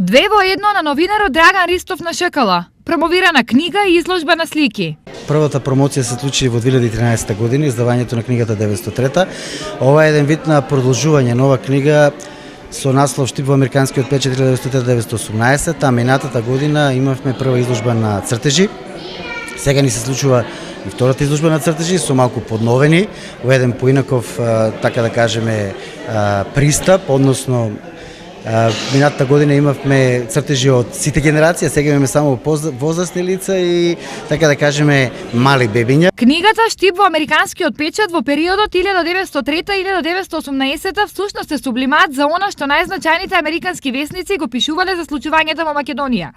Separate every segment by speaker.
Speaker 1: Две во едно на новинарот Драган Ристов на ШКЛ. Промовирана книга и изложба на слики.
Speaker 2: Првата промоција се случи во 2013 година, издавањето на книгата 903. Ова е еден вид на продолжување, нова книга со наслов Штип во американскиот печат 1903-1918. А минатата година имавме прва изложба на цртежи. Сега ни се случува и втората изложба на цртежи со малку подновени, во еден поинаков, така да кажеме, пристап, односно минатата година имавме цртежи од сите генерации, сега имаме само возрастни лица и, така да кажеме, мали бебиња.
Speaker 1: Книгата Штип во американскиот печат во периодот 1903-1918 всушност е сублимат за она што најзначајните американски весници го пишувале за случувањата во Македонија,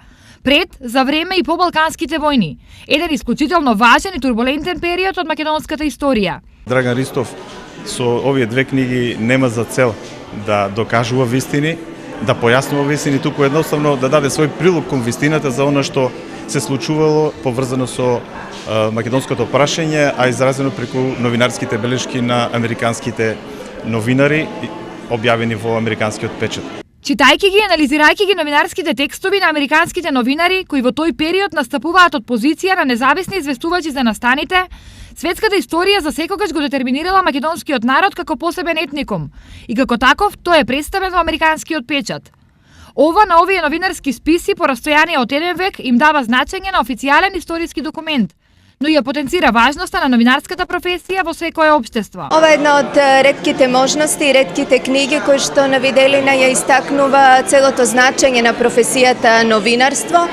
Speaker 1: пред, за време и по Балканските војни. Еден исклучително важен и турбулентен период од македонската историја.
Speaker 3: Драган Ристов со овие две книги нема за цел да докажува вистини, да појаснува вистини, туку едноставно да даде свој прилог кон вистината за она што се случувало поврзано со македонското прашање, а изразено преку новинарските белешки на американските новинари, објавени во американскиот печат.
Speaker 1: Читајќи ги и анализирајќи ги новинарските текстови на американските новинари, кои во тој период настапуваат од позиција на независни известувачи за настаните, светската историја за секогаш го детерминирала македонскиот народ како посебен етникум и како таков тој е представен во американскиот печат. Ова на овие новинарски списи по растојание од еден век им дава значење на официјален историски документ, но ја потенцира важноста на новинарската професија во секое општество.
Speaker 4: Ова е една од ретките можности и ретките книги кои што на виделина ја истакнува целото значење на професијата новинарство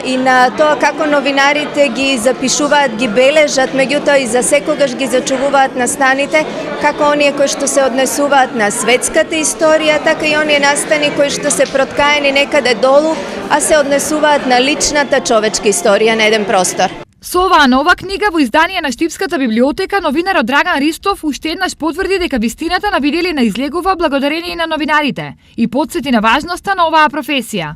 Speaker 4: и на тоа како новинарите ги запишуваат, ги бележат, меѓутоа и за секогаш ги зачувуваат настаните, како оние кои што се однесуваат на светската историја, така и оние настани кои што се проткаени некаде долу, а се однесуваат на личната човечка историја на еден простор.
Speaker 1: Со оваа нова книга во издание на Штипската библиотека, новинарот Драган Ристов уште еднаш потврди дека вистината на виделина излегува благодарение на новинарите и потсети на важноста на оваа професија.